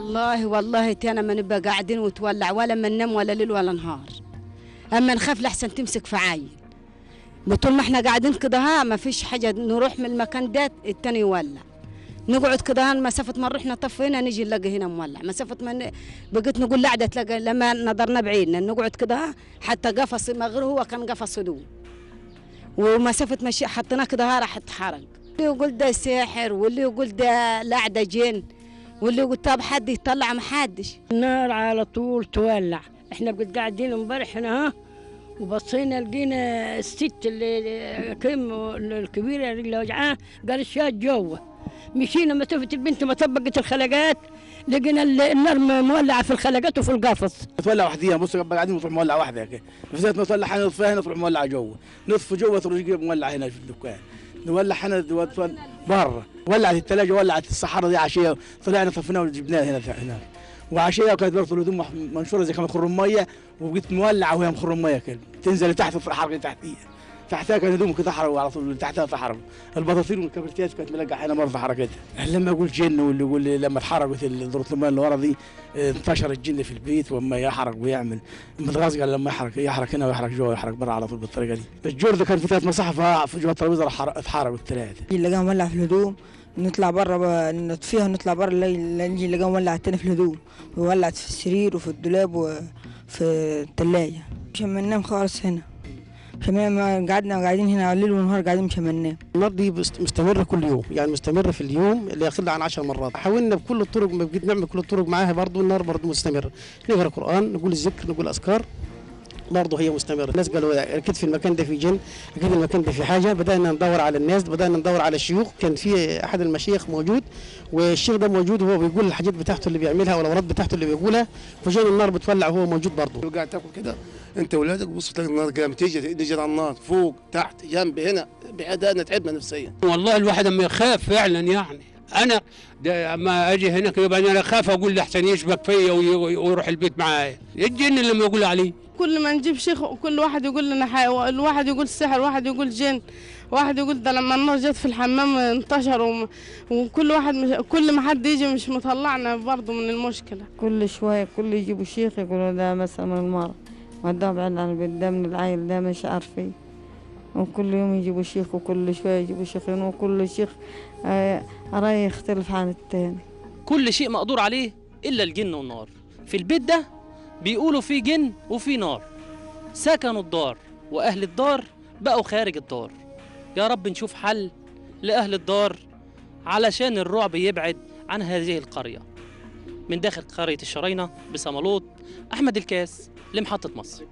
والله تانا ما نبقى قاعدين وتولع ولا ما ننام ولا ليل ولا نهار. اما نخاف لحسن تمسك في عين. طول ما احنا قاعدين كده ها ما فيش حاجه، نروح من المكان ده التاني يولع. نقعد كده ها مسافه ما نروح نطفي هنا نيجي نلاقي هنا مولع، مسافه ما بقيت نقول لا تلاقي لما نظرنا بعيدنا نقعد كده ها حتى قفص ما غير هو كان قفص هدوم. ومسافه مشي حطيناه كده ها راح اتحرق. اللي يقول ده ساحر واللي يقول ده لعده جن واللي يقول طب حد يطلع ما حدش. النار على طول تولع. احنا بقيت قاعدين امبارح هنا ها وبصينا لقينا الست اللي الكبيره اللي وجعاه قال الشات جوه. مشينا مسافه البنت ما طبقت الخلقات لقينا النار مولعه في الخلقات وفي القفص. تولع وحديها بص قاعدين نروح مولعه واحده كده. في ما تولع حنا نطفيها هنا تروح مولعه جوه، نطفي جوه تروح مولع هنا في الدكان. نولع هنا بره، ولعت الثلاجه ولعت الصحراء دي عشيه طلعنا طفيناها وجبناها هنا. وعشيه كانت برضه الهدوم منشوره زي كما مخرم ميه وبقيت مولعه وهي مخرم ميه كده تنزل تحت في الحرق تحتها كان هدوم كده حرقوا على طول تحتها تحرقوا. البطاطين والكبريتات كانت ملقحه هنا برضه حركتها. لما اقول جن واللي يقول لما اتحرقت ذره الماء اللي ورا دي انتشر الجن في البيت وما يحرق ويعمل متغاز قال لما يحرق هنا ويحرق جوا ويحرق برا على طول بالطريقه دي. الجور ده كان في 3 مصاحف في جوا الترابيزه اتحرقوا الثلاثه. اللي قام مولع في الهدوم نطلع بره نطفيها ونطلع بره نجي اللي قام مولع التاني في الهدوم وولعت في السرير وفي الدولاب وفي الثلاجه. مش هننام خالص هنا. قاعدين هنا ليل ونهار قاعدين مش هننام. النار دي مستمره كل يوم، يعني مستمره في اليوم اللي يقل عن 10 مرات. حاولنا بكل الطرق بقيت نعمل كل الطرق معاها برضه النار برضه مستمره. نقرا قران، نقول الذكر، نقول اذكار برضه هي مستمره. الناس قالوا اكيد في المكان ده في جن، اكيد المكان ده في حاجه. بدانا ندور على الناس، بدانا ندور على الشيوخ. كان في احد المشايخ موجود والشيخ ده موجود وهو بيقول الحاجات بتاعته اللي بيعملها والاوراد بتاعته اللي بيقولها، فجأة النار بتولع وهو موجود برضه. قاعد تاكل كده انت واولادك بص تلاقي النار قامت تيجي على النار فوق تحت جنب هنا بعدنا تعبنا نفسيا. والله الواحد اما يخاف فعلا يعني. انا اما اجي هنا كده انا اخاف اقول لاحسن يشبك فيا ويروح البيت معايا. الجن اللي ما يقول عليه. كل ما نجيب شيخ كل واحد يقول لنا الواحد يقول سحر، واحد يقول جن، واحد يقول ده لما النار جت في الحمام انتشر وكل واحد كل ما حد يجي مش مطلعنا برضه من المشكله. كل شويه كل يجيبوا شيخ يقولوا ده مثلا من المرض وداه بعيد عن البيت، ده من العيل ده مش عارفين. وكل يوم يجيبوا شيخ وكل شويه يجيبوا شيخين وكل شيخ رأي يختلف عن التاني. كل شيء مقدور عليه الا الجن والنار. في البيت ده بيقولوا في جن وفي نار. سكنوا الدار واهل الدار بقوا خارج الدار. يا رب نشوف حل لاهل الدار علشان الرعب يبعد عن هذه القريه. من داخل قريه الشرينه بصمالوط، احمد الكاس لمحطه مصر.